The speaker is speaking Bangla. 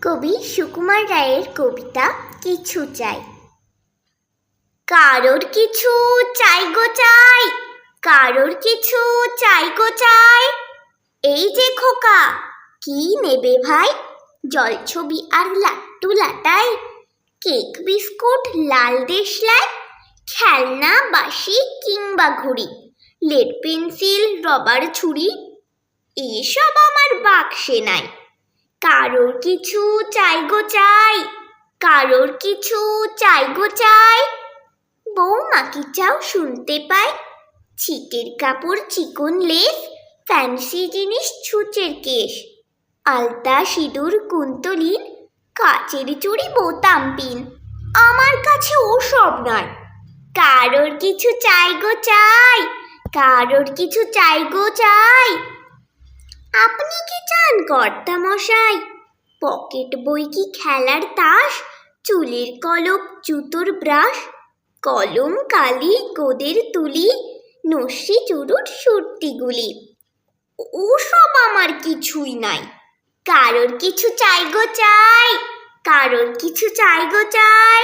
কবি সুকুমার রায়ের কবিতা কিছু চাই। কারোর কিছু চাই গো চাই, কারোর কিছু চাই গো চাই। এই যে খোকা, কি নেবে ভাই? জলছবি আর লাট্টু লাটাই, কেক বিস্কুট লাল দেশলাই, খেলনা বাঁশি কিংবা ঘুড়ি, লেড পেন্সিল রবার ছুরি, এসব আমার বাক্সে নাই। কারোর কিছু চাই গো চাই, কারোর কিছু চাই গো চাই। বৌমা কি চাও শুনতে পাই? ছিটের কাপড় চিকন লেস, ফ্যান্সি জিনিস ছুঁচের কেশ, আলতা সিঁদুর কুন্তলিন, কাচের চুড়ি বোতাম পিন। আমার কাছে ওসব নয়। কারোর কিছু চাই গো চাই, কারোর কিছু চাই গো চাই। আপনি কি চান কর্তা মশাই? পকেট বই কি খেলার তাস, চুলের কলপ জুতোর ব্রাশ, কলম কালি গোদের তুলি, নস্যি চুরুট সুরতিগুলি, ওসব আমার কিছুই নাই। কারোর কিছু চাই গো চাই, কারোর কিছু চাই গো চাই।